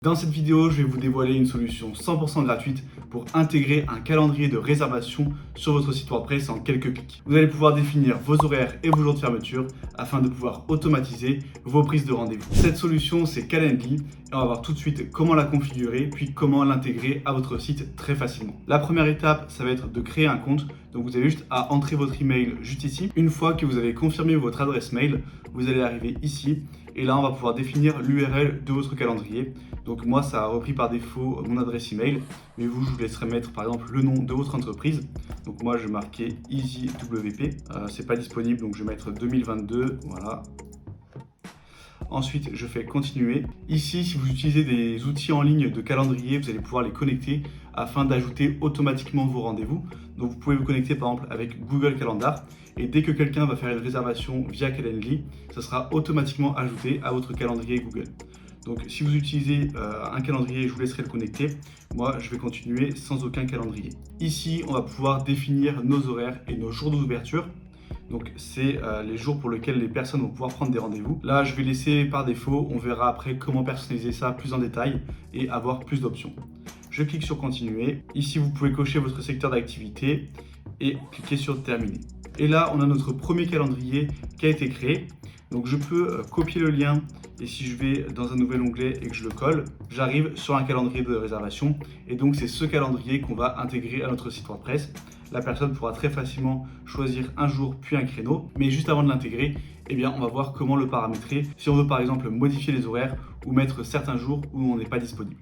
Dans cette vidéo, je vais vous dévoiler une solution 100% gratuite pour intégrer un calendrier de réservation sur votre site WordPress en quelques clics. Vous allez pouvoir définir vos horaires et vos jours de fermeture afin de pouvoir automatiser vos prises de rendez-vous. Cette solution, c'est Calendly et on va voir tout de suite comment la configurer puis comment l'intégrer à votre site très facilement. La première étape, ça va être de créer un compte. Donc vous avez juste à entrer votre email juste ici. Une fois que vous avez confirmé votre adresse mail, vous allez arriver ici et là on va pouvoir définir l'URL de votre calendrier. Donc moi ça a repris par défaut mon adresse email, mais vous je vous laisserai mettre par exemple le nom de votre entreprise. Donc moi je vais marquer EasyWP, c'est pas disponible donc je vais mettre 2022, voilà. Ensuite, je fais continuer. Ici, si vous utilisez des outils en ligne de calendrier, vous allez pouvoir les connecter afin d'ajouter automatiquement vos rendez-vous. Donc, vous pouvez vous connecter par exemple avec Google Calendar et dès que quelqu'un va faire une réservation via Calendly, ça sera automatiquement ajouté à votre calendrier Google. Donc, si vous utilisez un calendrier, je vous laisserai le connecter. Moi, je vais continuer sans aucun calendrier. Ici, on va pouvoir définir nos horaires et nos jours d'ouverture. Donc c'est les jours pour lesquels les personnes vont pouvoir prendre des rendez-vous. Là, je vais laisser par défaut. On verra après comment personnaliser ça plus en détail et avoir plus d'options. Je clique sur continuer. Ici, vous pouvez cocher votre secteur d'activité et cliquer sur terminer. Et là, on a notre premier calendrier qui a été créé. Donc je peux copier le lien et si je vais dans un nouvel onglet et que je le colle, j'arrive sur un calendrier de réservation et donc c'est ce calendrier qu'on va intégrer à notre site WordPress. La personne pourra très facilement choisir un jour puis un créneau, mais juste avant de l'intégrer, eh bien, on va voir comment le paramétrer si on veut par exemple modifier les horaires ou mettre certains jours où on n'est pas disponible.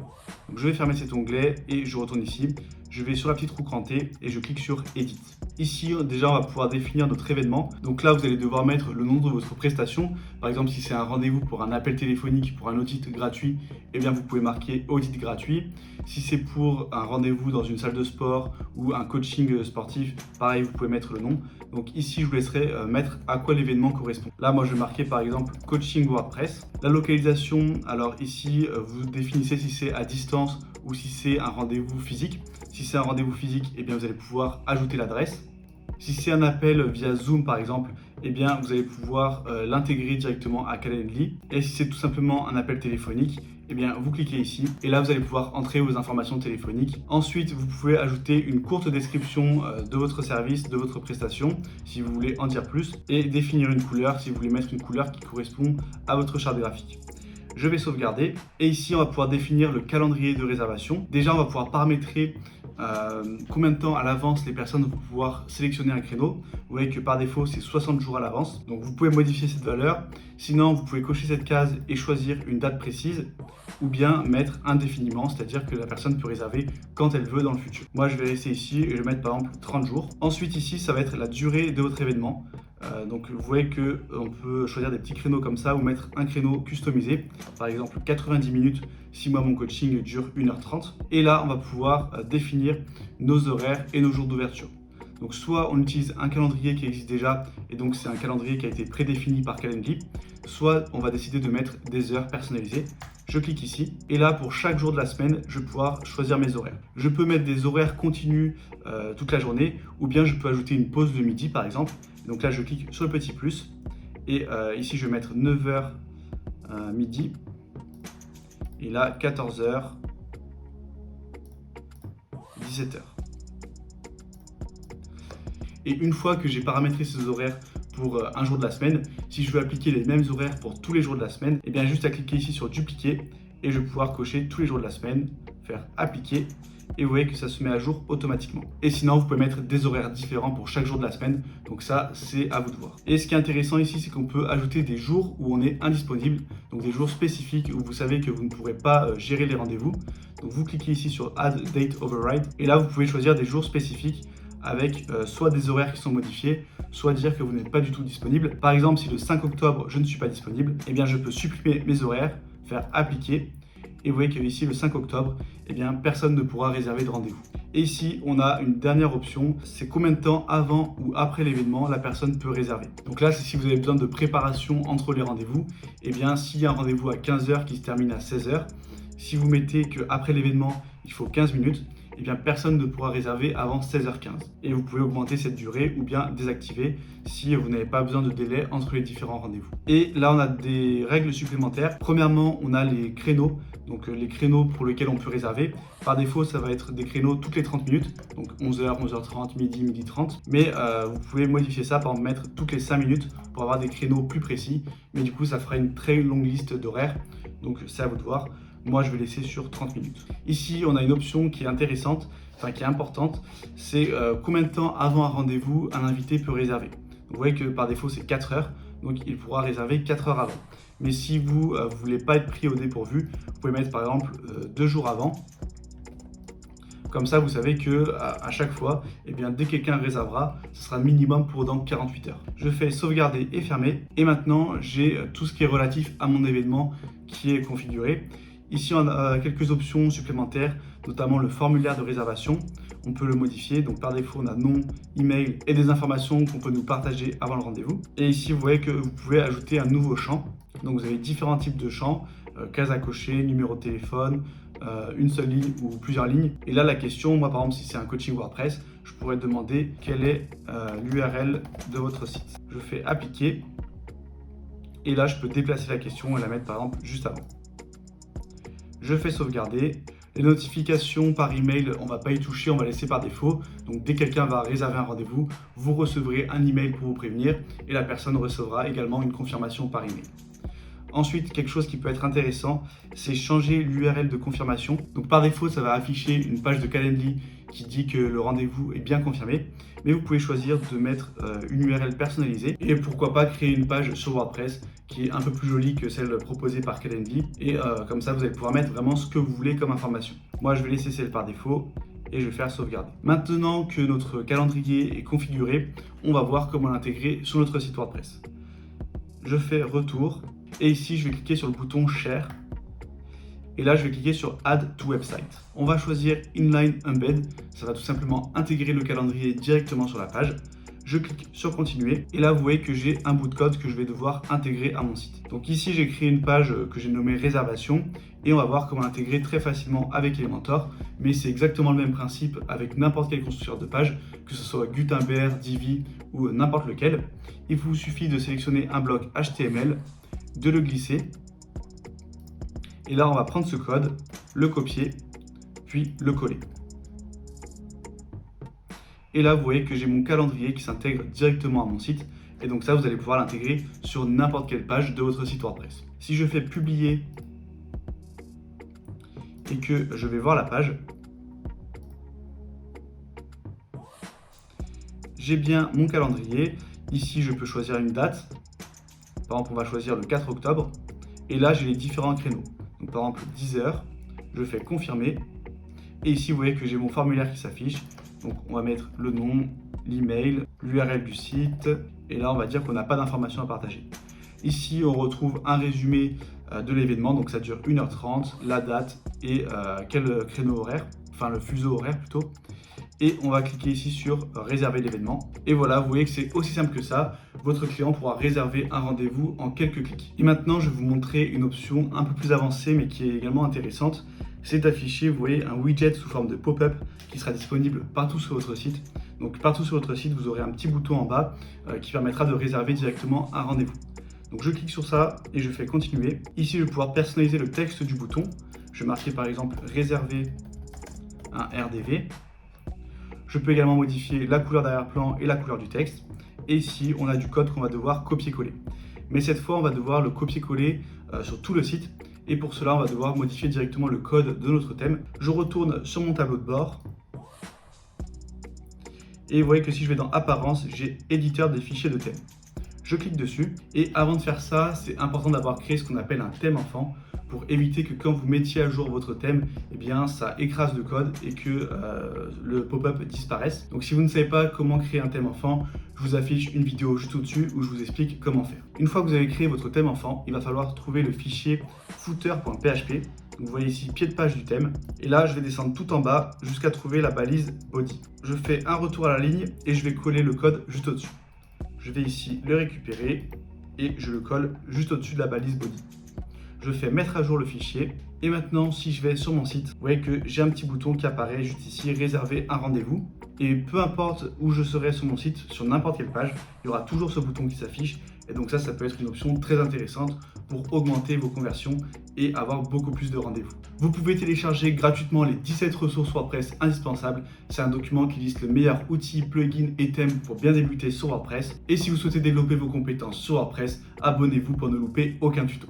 Donc je vais fermer cet onglet et je retourne ici. Je vais sur la petite roue crantée et je clique sur Edit. Ici, déjà, on va pouvoir définir notre événement. Donc là, vous allez devoir mettre le nom de votre prestation. Par exemple, si c'est un rendez-vous pour un appel téléphonique, pour un audit gratuit, eh bien, vous pouvez marquer audit gratuit. Si c'est pour un rendez-vous dans une salle de sport ou un coaching sportif, pareil, vous pouvez mettre le nom. Donc ici, je vous laisserai mettre à quoi l'événement correspond. Là, moi, je vais marquer par exemple coaching WordPress. La localisation, alors ici, vous définissez si c'est à distance ou si c'est un rendez-vous physique. Si c'est un rendez-vous physique, eh bien, vous allez pouvoir ajouter l'adresse. Si c'est un appel via Zoom par exemple, eh bien, vous allez pouvoir l'intégrer directement à Calendly. Et si c'est tout simplement un appel téléphonique, eh bien, vous cliquez ici et là, vous allez pouvoir entrer vos informations téléphoniques. Ensuite, vous pouvez ajouter une courte description de votre service, de votre prestation, si vous voulez en dire plus, et définir une couleur si vous voulez mettre une couleur qui correspond à votre charte graphique. Je vais sauvegarder et ici on va pouvoir définir le calendrier de réservation. Déjà on va pouvoir paramétrer combien de temps à l'avance les personnes vont pouvoir sélectionner un créneau. Vous voyez que par défaut c'est 60 jours à l'avance. Donc vous pouvez modifier cette valeur. Sinon vous pouvez cocher cette case et choisir une date précise ou bien mettre indéfiniment, c'est-à-dire que la personne peut réserver quand elle veut dans le futur. Moi je vais rester ici et je vais mettre par exemple 30 jours. Ensuite ici ça va être la durée de votre événement. Donc vous voyez qu'on peut choisir des petits créneaux comme ça ou mettre un créneau customisé, par exemple 90 minutes si moi mon coaching dure 1h30. Et là on va pouvoir définir nos horaires et nos jours d'ouverture. Donc soit on utilise un calendrier qui existe déjà et donc c'est un calendrier qui a été prédéfini par Calendly, soit on va décider de mettre des heures personnalisées. Je clique ici et là pour chaque jour de la semaine, je vais pouvoir choisir mes horaires. Je peux mettre des horaires continus toute la journée ou bien je peux ajouter une pause de midi par exemple. Donc là je clique sur le petit plus et ici je vais mettre 9h midi et là 14h 17h. Et une fois que j'ai paramétré ces horaires pour un jour de la semaine, si je veux appliquer les mêmes horaires pour tous les jours de la semaine, et bien juste à cliquer ici sur dupliquer et je vais pouvoir cocher tous les jours de la semaine, faire appliquer et vous voyez que ça se met à jour automatiquement. Et sinon vous pouvez mettre des horaires différents pour chaque jour de la semaine, donc ça c'est à vous de voir. Et ce qui est intéressant ici c'est qu'on peut ajouter des jours où on est indisponible, donc des jours spécifiques où vous savez que vous ne pourrez pas gérer les rendez-vous. Donc vous cliquez ici sur Add Date Override et là vous pouvez choisir des jours spécifiques avec soit des horaires qui sont modifiés, soit dire que vous n'êtes pas du tout disponible. Par exemple, si le 5 octobre, je ne suis pas disponible, eh bien je peux supprimer mes horaires, faire appliquer, et vous voyez que ici, le 5 octobre, eh bien personne ne pourra réserver de rendez-vous. Et ici, on a une dernière option, c'est combien de temps avant ou après l'événement la personne peut réserver. Donc là, c'est si vous avez besoin de préparation entre les rendez-vous, eh bien s'il y a un rendez-vous à 15h qui se termine à 16h, si vous mettez qu'après l'événement, il faut 15 minutes, eh bien personne ne pourra réserver avant 16h15. Et vous pouvez augmenter cette durée ou bien désactiver si vous n'avez pas besoin de délai entre les différents rendez-vous. Et là, on a des règles supplémentaires. Premièrement, on a les créneaux, donc les créneaux pour lesquels on peut réserver. Par défaut, ça va être des créneaux toutes les 30 minutes, donc 11h, 11h30, midi, midi 30. Mais vous pouvez modifier ça, par exemple mettre toutes les 5 minutes pour avoir des créneaux plus précis. Mais du coup, ça fera une très longue liste d'horaires, donc c'est à vous de voir. Moi, je vais laisser sur 30 minutes. Ici, on a une option qui est intéressante, enfin qui est importante, c'est combien de temps avant un rendez-vous un invité peut réserver. Vous voyez que par défaut, c'est 4 heures, donc il pourra réserver 4 heures avant. Mais si vous ne voulez pas être pris au dépourvu, vous pouvez mettre par exemple 2 jours avant. Comme ça, vous savez que à chaque fois, eh bien, dès que quelqu'un réservera, ce sera minimum pour dans 48 heures. Je fais sauvegarder et fermer. Et maintenant, j'ai tout ce qui est relatif à mon événement qui est configuré. Ici, on a quelques options supplémentaires, notamment le formulaire de réservation. On peut le modifier. Donc, par défaut, on a nom, email et des informations qu'on peut nous partager avant le rendez-vous. Et ici, vous voyez que vous pouvez ajouter un nouveau champ. Donc, vous avez différents types de champs, cases à cocher, numéro de téléphone, une seule ligne ou plusieurs lignes. Et là, la question, moi, par exemple, si c'est un coaching WordPress, je pourrais demander quelle est l'URL de votre site. Je fais appliquer. Et là, je peux déplacer la question et la mettre, par exemple, juste avant. Je fais sauvegarder. Les notifications par email, on ne va pas y toucher, on va laisser par défaut. Donc dès que quelqu'un va réserver un rendez-vous, vous recevrez un email pour vous prévenir et la personne recevra également une confirmation par email. Ensuite, quelque chose qui peut être intéressant, c'est changer l'URL de confirmation. Donc par défaut, ça va afficher une page de Calendly qui dit que le rendez-vous est bien confirmé. Mais vous pouvez choisir de mettre une URL personnalisée et pourquoi pas créer une page sur WordPress qui est un peu plus jolie que celle proposée par Calendly. Et comme ça, vous allez pouvoir mettre vraiment ce que vous voulez comme information. Moi, je vais laisser celle par défaut et je vais faire sauvegarder. Maintenant que notre calendrier est configuré, on va voir comment l'intégrer sur notre site WordPress. Je fais retour et ici, je vais cliquer sur le bouton Share. Et là, je vais cliquer sur Add to Website. On va choisir Inline Embed. Ça va tout simplement intégrer le calendrier directement sur la page. Je clique sur Continuer. Et là, vous voyez que j'ai un bout de code que je vais devoir intégrer à mon site. Donc ici, j'ai créé une page que j'ai nommée Réservation. Et on va voir comment l'intégrer très facilement avec Elementor. Mais c'est exactement le même principe avec n'importe quel constructeur de page, que ce soit Gutenberg, Divi ou n'importe lequel. Il vous suffit de sélectionner un bloc HTML, de le glisser. Et là, on va prendre ce code, le copier, puis le coller. Et là, vous voyez que j'ai mon calendrier qui s'intègre directement à mon site. Et donc ça, vous allez pouvoir l'intégrer sur n'importe quelle page de votre site WordPress. Si je fais publier et que je vais voir la page, j'ai bien mon calendrier. Ici, je peux choisir une date. Par exemple, on va choisir le 4 octobre. Et là, j'ai les différents créneaux. Donc, par exemple, 10h, je fais confirmer. Et ici, vous voyez que j'ai mon formulaire qui s'affiche. Donc, on va mettre le nom, l'email, l'URL du site. Et là, on va dire qu'on n'a pas d'informations à partager. Ici, on retrouve un résumé de l'événement. Donc, ça dure 1h30, la date et quel créneau horaire, enfin le fuseau horaire plutôt. Et on va cliquer ici sur réserver l'événement. Et voilà, vous voyez que c'est aussi simple que ça. Votre client pourra réserver un rendez-vous en quelques clics. Et maintenant, je vais vous montrer une option un peu plus avancée, mais qui est également intéressante. C'est d'afficher, vous voyez, un widget sous forme de pop-up qui sera disponible partout sur votre site. Donc partout sur votre site, vous aurez un petit bouton en bas qui permettra de réserver directement un rendez-vous. Donc je clique sur ça et je fais continuer. Ici, je vais pouvoir personnaliser le texte du bouton. Je vais marquer par exemple réserver un RDV. Je peux également modifier la couleur d'arrière-plan et la couleur du texte. Et ici, on a du code qu'on va devoir copier-coller. Mais cette fois, on va devoir le copier-coller sur tout le site. Et pour cela, on va devoir modifier directement le code de notre thème. Je retourne sur mon tableau de bord. Et vous voyez que si je vais dans Apparence, j'ai Éditeur des fichiers de thème. Je clique dessus. Et avant de faire ça, c'est important d'avoir créé ce qu'on appelle un thème enfant, pour éviter que quand vous mettiez à jour votre thème, eh bien, ça écrase le code et que le pop-up disparaisse. Donc si vous ne savez pas comment créer un thème enfant, je vous affiche une vidéo juste au-dessus où je vous explique comment faire. Une fois que vous avez créé votre thème enfant, il va falloir trouver le fichier footer.php. Donc vous voyez ici pied de page du thème. Et là, je vais descendre tout en bas jusqu'à trouver la balise body. Je fais un retour à la ligne et je vais coller le code juste au-dessus. Je vais ici le récupérer et je le colle juste au-dessus de la balise body. je fais mettre à jour le fichier. Et maintenant, si je vais sur mon site, vous voyez que j'ai un petit bouton qui apparaît juste ici, réserver un rendez-vous. Et peu importe où je serai sur mon site, sur n'importe quelle page, il y aura toujours ce bouton qui s'affiche. Et donc ça peut être une option très intéressante pour augmenter vos conversions et avoir beaucoup plus de rendez-vous. Vous pouvez télécharger gratuitement les 17 ressources WordPress indispensables. C'est un document qui liste le meilleur outil, plugin et thème pour bien débuter sur WordPress. Et si vous souhaitez développer vos compétences sur WordPress, abonnez-vous pour ne louper aucun tuto.